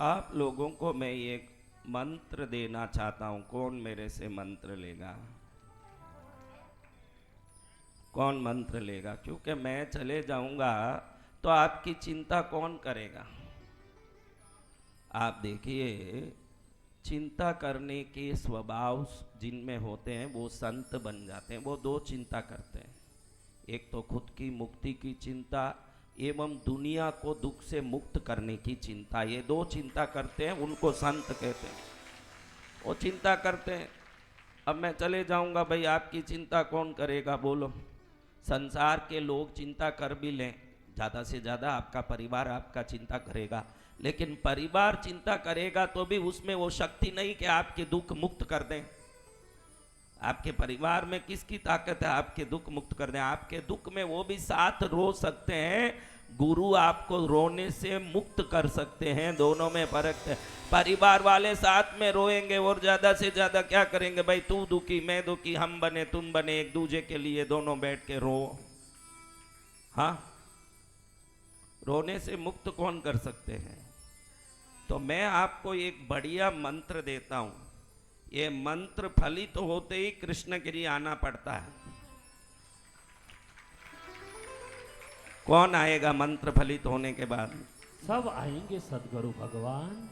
आप लोगों को मैं एक मंत्र देना चाहता हूं। कौन मेरे से मंत्र लेगा? कौन मंत्र लेगा? क्योंकि मैं चले जाऊंगा तो आपकी चिंता कौन करेगा? आप देखिए, चिंता करने के स्वभाव जिनमें होते हैं वो संत बन जाते हैं। वो दो चिंता करते हैं, एक तो खुद की मुक्ति की चिंता एवं दुनिया को दुख से मुक्त करने की चिंता। ये दो चिंता करते हैं, उनको संत कहते हैं। वो चिंता करते हैं, अब मैं चले जाऊंगा भाई, आपकी चिंता कौन करेगा बोलो? संसार के लोग चिंता कर भी लें, ज़्यादा से ज़्यादा आपका परिवार आपका चिंता करेगा, लेकिन परिवार चिंता करेगा तो भी उसमें वो शक्ति नहीं कि आपके दुख मुक्त कर दें। आपके परिवार में किसकी ताकत है आपके दुख मुक्त कर दें? आपके दुख में वो भी साथ रो सकते हैं, गुरु आपको रोने से मुक्त कर सकते हैं। दोनों में फर्क है। परिवार वाले साथ में रोएंगे और ज्यादा से ज्यादा क्या करेंगे भाई, तू दुखी मैं दुखी, हम बने तुम बने, एक दूसरे के लिए दोनों बैठ के रो। हाँ, रोने से मुक्त कौन कर सकते हैं? तो मैं आपको एक बढ़िया मंत्र देता हूं। ये मंत्र फलित होते ही कृष्णगिरी आना पड़ता है। कौन आएगा मंत्र फलित होने के बाद? सब आएंगे सदगुरु भगवान।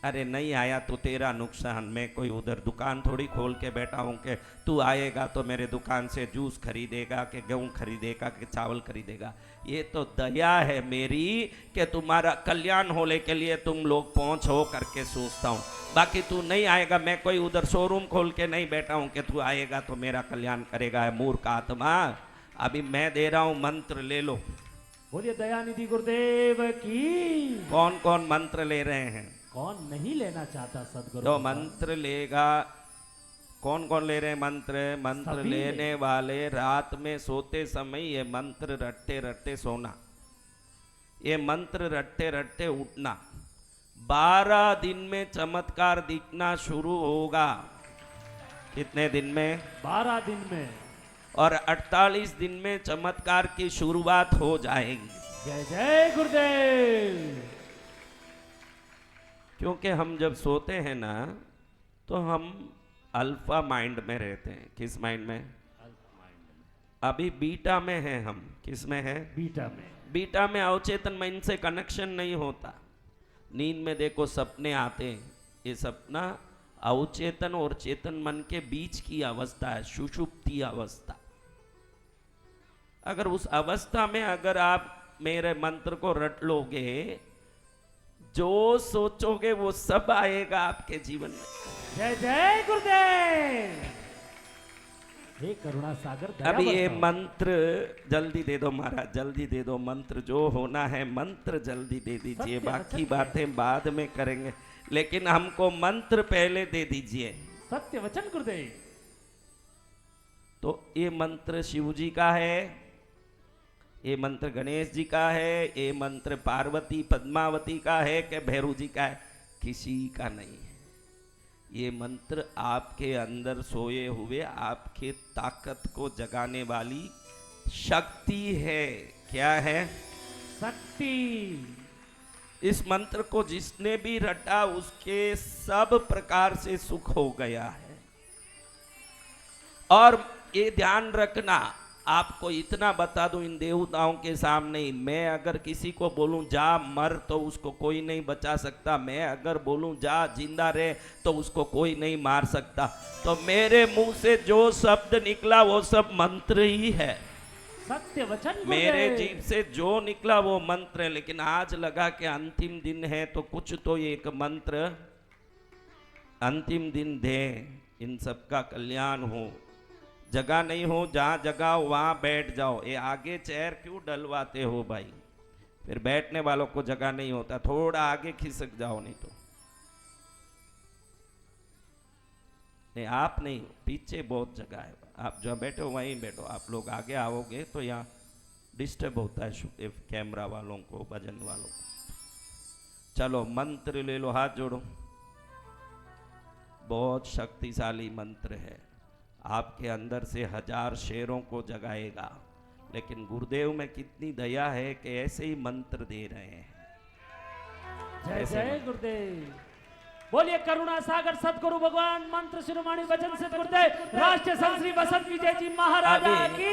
अरे नहीं आया तो तेरा नुकसान। मैं कोई उधर दुकान थोड़ी खोल के बैठा हूं कि तू आएगा तो मेरे दुकान से जूस खरीदेगा, कि गेहूं खरीदेगा, कि चावल खरीदेगा। ये तो दया है मेरी कि तुम्हारा कल्याण होने के लिए तुम लोग पहुंचो करके सोचता हूं। बाकी तू नहीं आएगा, मैं कोई उधर शोरूम खोल के नहीं बैठा हूं कि तू आएगा तो मेरा कल्याण करेगा। मूर्ख आत्मा, अभी मैं दे रहा हूं मंत्र, ले लो। बोलिए दयानिधि गुरुदेव की। कौन कौन मंत्र ले रहे हैं? कौन नहीं लेना चाहता सदगुरु जो भगवान? मंत्र लेगा, कौन कौन ले रहे हैं मंत्र? मंत्र सभी लेने वाले रात में सोते समय ये मंत्र रटते रटते सोना, ये मंत्र रटते रटते उठना। 12 दिन में चमत्कार दिखना शुरू होगा। कितने दिन में? 12 दिन में। और 48 दिन में चमत्कार की शुरुआत हो जाएगी। जय जय गुरुदेव। क्योंकि हम जब सोते हैं ना तो हम अल्फा माइंड में रहते हैं। किस माइंड में? अभी बीटा में है हम। किस में है? बीटा में। बीटा में अवचेतन माइंड से कनेक्शन नहीं होता। नींद में देखो सपने आते हैं, ये सपना अवचेतन और चेतन मन के बीच की अवस्था है, सुषुप्ति अवस्था। अगर उस अवस्था में अगर आप मेरे मंत्र को रट लोगे, जो सोचोगे वो सब आएगा आपके जीवन में। जय जय गुरुदेव। हे करुणा सागर दया अभी ये बरसाओ। मंत्र जल्दी दे दो महाराज, जल्दी दे दो मंत्र। जो होना है मंत्र जल्दी दे दीजिए, सत्य बाकी वचन बातें बाद में करेंगे, लेकिन हमको मंत्र पहले दे दीजिए। सत्य वचन गुरुदेव। तो ये मंत्र शिव जी का है, ये मंत्र गणेश जी का है, ये मंत्र पार्वती पद्मावती का है कि भैरू जी का है? किसी का नहीं है। ये मंत्र आपके अंदर सोए हुए आपके ताकत को जगाने वाली शक्ति है। क्या है? शक्ति। इस मंत्र को जिसने भी रटा उसके सब प्रकार से सुख हो गया है। और ये ध्यान रखना, आपको इतना बता दूं इन देवताओं के सामने, मैं अगर किसी को बोलूं जा मर तो उसको कोई नहीं बचा सकता। मैं अगर बोलूं जा जिंदा रहे तो उसको कोई नहीं मार सकता। तो मेरे मुंह से जो शब्द निकला वो सब मंत्र ही है। सत्य वचन गुरुदेव। मेरे जीभ से जो निकला वो मंत्र है। लेकिन आज लगा कि अंतिम दिन है तो कुछ तो एक मंत्र अंतिम दिन दे, इन सबका कल्याण हो। जगह नहीं हो, जहां जगह हो वहां बैठ जाओ। ये आगे चेयर क्यों डलवाते हो भाई? फिर बैठने वालों को जगह नहीं होता, थोड़ा आगे खिसक जाओ। नहीं तो नहीं, आप नहीं, पीछे बहुत जगह है, आप जहाँ बैठे हो वहीं बैठो। आप लोग आगे आओगे तो यहाँ डिस्टर्ब होता है कैमरा वालों को, भजन वालों को। चलो मंत्र ले लो, हाथ जोड़ो। बहुत शक्तिशाली मंत्र है, आपके अंदर से 1000 शेरों को जगाएगा। लेकिन गुरुदेव में कितनी दया है कि ऐसे ही मंत्र दे रहे हैं। जय ऐसे जय में। गुरुदेव। बोलिए करुणा सागर सदगुरु भगवान मंत्र शिरोमणि वचन से गुरुदेव राष्ट्रीय संत श्री बसंत विजय जी महाराजा अभी की।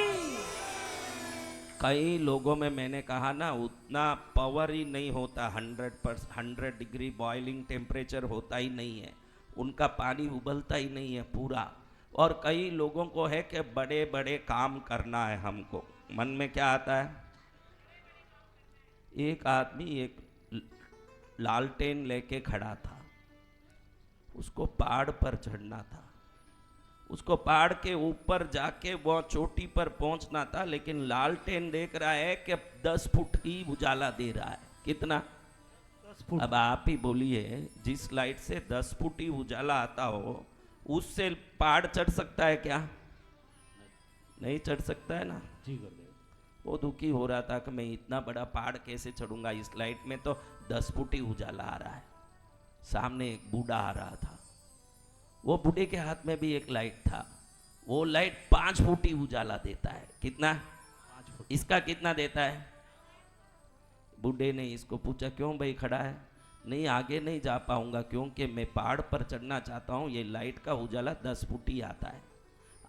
कई लोगों में मैंने कहा ना उतना पावर ही नहीं होता, 100 डिग्री बॉइलिंग टेम्परेचर होता ही नहीं है, उनका पानी उबलता ही नहीं है पूरा। और कई लोगों को है कि बड़े बड़े काम करना है हमको, मन में क्या आता है। एक आदमी एक लालटेन लेके खड़ा था, उसको पहाड़ पर चढ़ना था, उसको पहाड़ के ऊपर जाके वो चोटी पर पहुंचना था, लेकिन लालटेन देख रहा है कि 10 फुट ही उजाला दे रहा है। कितना? 10 फुट। अब आप ही बोलिए, जिस लाइट से 10 फुट ही उजाला आता हो उससे पहाड़ चढ़ सकता है क्या? नहीं चढ़ सकता है ना। जी गुरुदेव। वो दुखी हो रहा था कि मैं इतना बड़ा पहाड़ कैसे चढ़ूंगा, इस लाइट में तो 10 फुट ही उजाला आ रहा है। सामने एक बूढ़ा आ रहा था, वो बूढ़े के हाथ में भी एक लाइट था, वो लाइट 5 फुट ही उजाला देता है। कितना? 5 फुट। इसका कितना देता है? बूढ़े ने इसको पूछा, क्यों भाई खड़ा है? नहीं आगे नहीं जा पाऊंगा क्योंकि मैं पहाड़ पर चढ़ना चाहता हूँ, ये लाइट का उजाला 10 फुट ही आता है।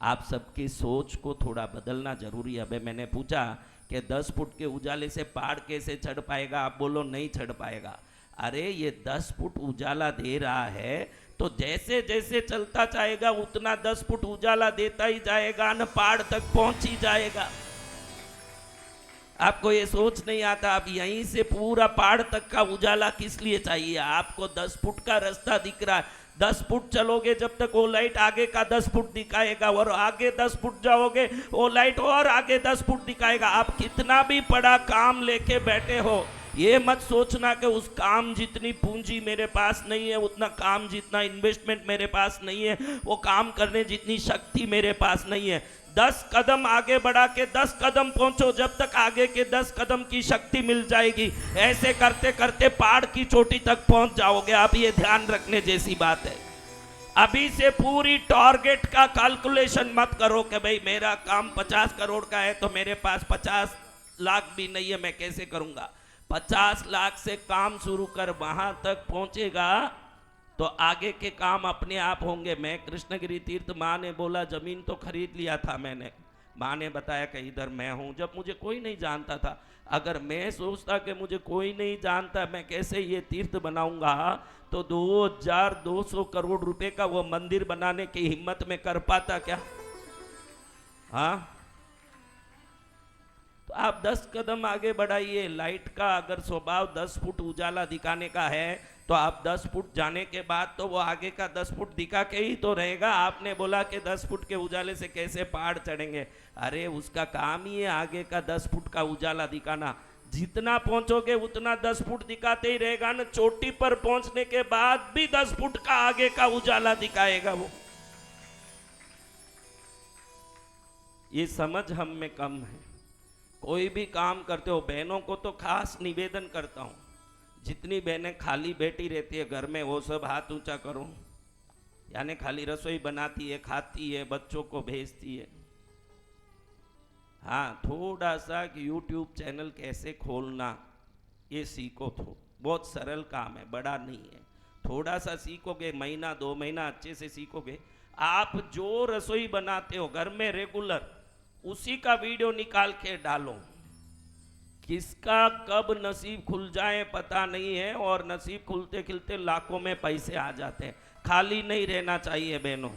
आप सबकी सोच को थोड़ा बदलना जरूरी है। अबे मैंने पूछा कि 10 फुट के उजाले से पहाड़ कैसे चढ़ पाएगा? आप बोलो नहीं चढ़ पाएगा। अरे ये 10 फुट उजाला दे रहा है तो जैसे जैसे चलता जाएगा उतना 10 फुट उजाला देता ही जाएगा न, पहाड़ तक पहुंच ही जाएगा। आपको ये सोच नहीं आता, आप यहीं से पूरा पहाड़ तक का उजाला किस लिए चाहिए? आपको 10 फुट का रास्ता दिख रहा है, 10 फुट चलोगे जब तक वो लाइट आगे का 10 फुट दिखाएगा, और आगे 10 फुट जाओगे वो लाइट और आगे 10 फुट दिखाएगा। आप कितना भी बड़ा काम लेके बैठे हो, ये मत सोचना कि उस काम जितनी पूंजी मेरे पास नहीं है, उतना काम जितना इन्वेस्टमेंट मेरे पास नहीं है, वो काम करने जितनी शक्ति मेरे पास नहीं है। 10 कदम आगे बढ़ा के 10 कदम पहुंचो, जब तक आगे के 10 कदम की शक्ति मिल जाएगी। ऐसे करते करते पहाड़ की चोटी तक पहुंच जाओगे। आप ये ध्यान रखने जैसी बात है। अभी से पूरी टारगेट का कैलकुलेशन मत करो कि भाई मेरा काम 50 करोड़ का है तो मेरे पास 50 लाख भी नहीं है, मैं कैसे करूंगा। 50 लाख से काम शुरू कर, वहां तक पहुंचेगा तो आगे के काम अपने आप होंगे। मैं कृष्णगिरी तीर्थ, माँ ने बोला जमीन तो खरीद लिया था मैंने, माँ ने बताया कि इधर मैं हूँ, जब मुझे कोई नहीं जानता था। अगर मैं सोचता कि मुझे कोई नहीं जानता, मैं कैसे ये तीर्थ बनाऊंगा, तो 2200 करोड़ रुपए का वो मंदिर बनाने की हिम्मत में कर पाता क्या? हाँ, तो आप 10 कदम आगे बढ़ाइए। लाइट का अगर स्वभाव 10 फुट उजाला दिखाने का है तो आप 10 फुट जाने के बाद तो वो आगे का 10 फुट दिखा के ही तो रहेगा। आपने बोला कि 10 फुट के उजाले से कैसे पहाड़ चढ़ेंगे? अरे उसका काम ही है आगे का 10 फुट का उजाला दिखाना। जितना पहुंचोगे उतना 10 फुट दिखाते ही रहेगा ना, चोटी पर पहुंचने के बाद भी 10 फुट का आगे का उजाला दिखाएगा वो। ये समझ हम में कम है। कोई भी काम करते हो, बहनों को तो खास निवेदन करता हूं, जितनी बहनें खाली बैठी रहती है घर में वो सब हाथ ऊंचा करो। यानी खाली रसोई बनाती है, खाती है, बच्चों को भेजती है। हाँ, थोड़ा सा यूट्यूब चैनल कैसे खोलना ये सीखो। तो बहुत सरल काम है, बड़ा नहीं है। थोड़ा सा सीखोगे, महीना 2 महीना अच्छे से सीखोगे। आप जो रसोई बनाते हो घर में रेगुलर, उसी का वीडियो निकाल के डालो। किसका कब नसीब खुल जाए पता नहीं है, और नसीब खुलते खिलते लाखों में पैसे आ जाते हैं। खाली नहीं रहना चाहिए बहनों,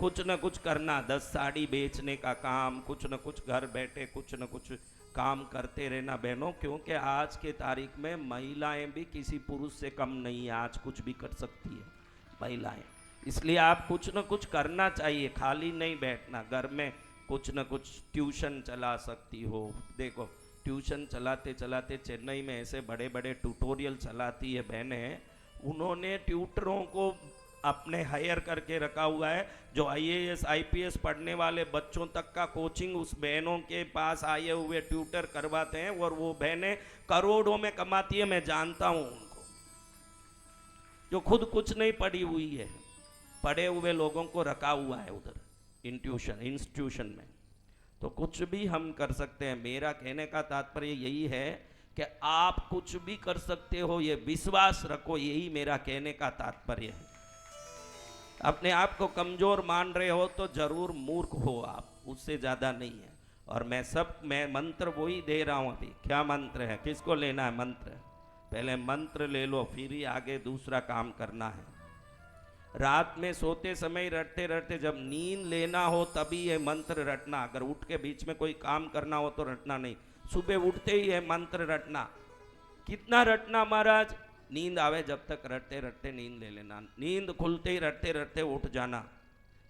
कुछ न कुछ करना। 10 साड़ी बेचने का काम, कुछ न कुछ घर बैठे कुछ न कुछ काम करते रहना बहनों, क्योंकि आज के तारीख में महिलाएं भी किसी पुरुष से कम नहीं है। आज कुछ भी कर सकती है महिलाएं, इसलिए आप कुछ न कुछ करना चाहिए, खाली नहीं बैठना। घर में कुछ न कुछ ट्यूशन चला सकती हो। देखो, ट्यूशन चलाते चलाते चेन्नई में ऐसे बड़े बड़े ट्यूटोरियल चलाती है बहनें, उन्होंने ट्यूटरों को अपने हायर करके रखा हुआ है, जो IAS IPS पढ़ने वाले बच्चों तक का कोचिंग उस बहनों के पास आए हुए ट्यूटर करवाते हैं, और वो बहनें करोड़ों में कमाती है। मैं जानता हूँ उनको, जो खुद कुछ नहीं पढ़ी हुई है, पढ़े हुए लोगों को रखा हुआ है उधर इंस्टीट्यूशन में। तो कुछ भी हम कर सकते हैं। मेरा कहने का तात्पर्य यही है कि आप कुछ भी कर सकते हो, ये विश्वास रखो, यही मेरा कहने का तात्पर्य है। अपने आप को कमजोर मान रहे हो तो जरूर मूर्ख हो आप, उससे ज्यादा नहीं है। और मैं मंत्र वही दे रहा हूं अभी। क्या मंत्र है, किसको लेना है मंत्र? पहले मंत्र ले लो, फिर ही आगे दूसरा काम करना है। रात में सोते समय रटते रटते, जब नींद लेना हो तभी ये मंत्र रटना। अगर उठ के बीच में कोई काम करना हो तो रटना नहीं, सुबह उठते ही ये मंत्र रटना। कितना रटना महाराज? नींद आवे जब तक रटते रटते नींद ले लेना, नींद खुलते ही रटते रटते उठ जाना।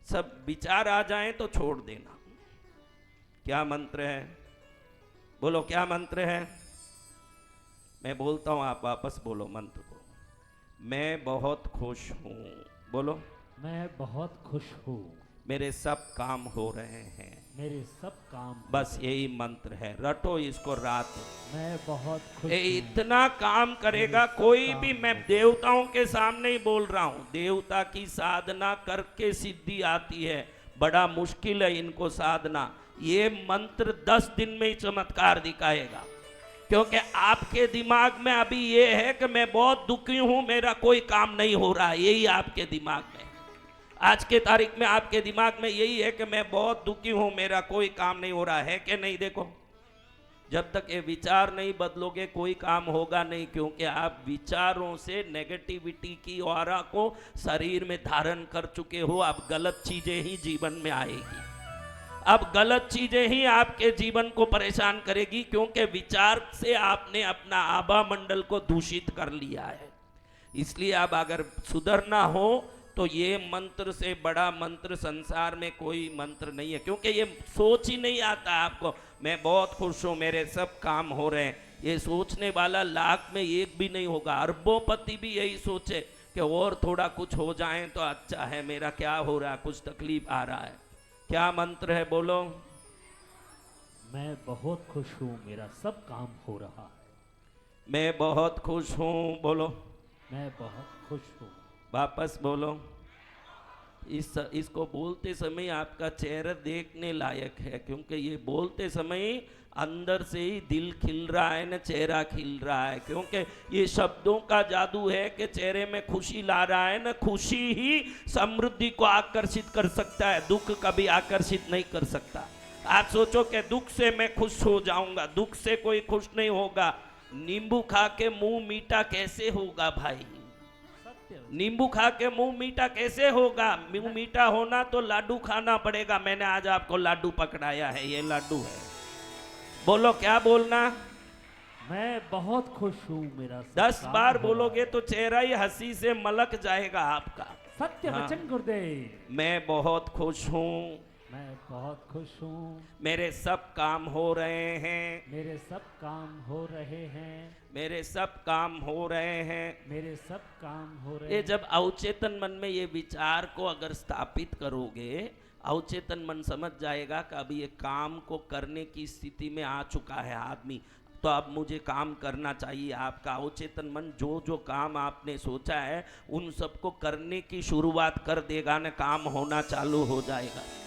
सब विचार आ जाए तो छोड़ देना। क्या मंत्र है? बोलो क्या मंत्र है? मैं बोलता हूं, आप वापस बोलो मंत्र को। मैं बहुत खुश हूं। बोलो। मैं बहुत खुश हूँ, मेरे सब काम हो रहे हैं। मेरे सब काम बस यही मंत्र है, रटो इसको रात में। मैं बहुत खुश ये हूँ। इतना काम करेगा कोई भी। मैं देवताओं के सामने ही बोल रहा हूं, देवता की साधना करके सिद्धि आती है, बड़ा मुश्किल है इनको साधना। ये मंत्र 10 दिन में ही चमत्कार दिखाएगा, क्योंकि आपके दिमाग में अभी ये है कि मैं बहुत दुखी हूं, मेरा कोई काम नहीं हो रहा है। यही आपके दिमाग में, आज के तारीख में आपके दिमाग में यही है कि मैं बहुत दुखी हूं, मेरा कोई काम नहीं हो रहा है कि नहीं? देखो, जब तक ये विचार नहीं बदलोगे कोई काम होगा नहीं, क्योंकि आप विचारों से नेगेटिविटी की ऑरा को शरीर में धारण कर चुके हो। अब गलत चीजें ही जीवन में आएगी, अब गलत चीजें ही आपके जीवन को परेशान करेगी, क्योंकि विचार से आपने अपना आभा मंडल को दूषित कर लिया है। इसलिए अब अगर सुधरना हो तो ये मंत्र से बड़ा मंत्र संसार में कोई मंत्र नहीं है, क्योंकि ये सोच ही नहीं आता आपको। मैं बहुत खुश हूं, मेरे सब काम हो रहे हैं, ये सोचने वाला लाख में एक भी नहीं होगा। अरबोपति भी यही सोचे कि और थोड़ा कुछ हो जाए तो अच्छा है, मेरा क्या हो रहा है, कुछ तकलीफ आ रहा है। क्या मंत्र है? बोलो। मैं बहुत खुश हूँ, मेरा सब काम हो रहा है। मैं बहुत खुश हूँ। बोलो। मैं बहुत खुश हूँ। वापस बोलो। इसको बोलते समय आपका चेहरा देखने लायक है, क्योंकि ये बोलते समय अंदर से ही दिल खिल रहा है ना, चेहरा खिल रहा है, क्योंकि ये शब्दों का जादू है कि चेहरे में खुशी ला रहा है ना। खुशी ही समृद्धि को आकर्षित कर सकता है, दुख कभी आकर्षित नहीं कर सकता। आप सोचो कि दुख से मैं खुश हो जाऊंगा, दुख से कोई खुश नहीं होगा। नींबू खा के मुंह मीठा कैसे होगा भाई? नींबू खा के मुंह मीठा कैसे होगा? मुंह मीठा होना तो लाडू खाना पड़ेगा। मैंने आज आपको लाडू पकड़ाया है, ये लाडू है। बोलो क्या बोलना? मैं बहुत खुश हूँ, मेरा सब 10 काम बार हो बोलोगे रहा तो चेहरा ही हंसी से मलक जाएगा आपका। है। सत्य हाँ। वचन गुरुदेव। मैं बहुत खुश हूँ, मैं बहुत खुश हूँ, मेरे सब काम हो रहे हैं, मेरे सब काम हो रहे हैं, मेरे सब काम हो रहे हैं। मेरे सब काम हो रहे ये हैं। जब अवचेतन मन में ये विचार को अगर स्थापित करोगे, अवचेतन मन समझ जाएगा कि अभी ये काम को करने की स्थिति में आ चुका है आदमी, तो अब मुझे काम करना चाहिए। आपका अवचेतन मन जो जो काम आपने सोचा है उन सबको करने की शुरुआत कर देगा ना, काम होना चालू हो जाएगा।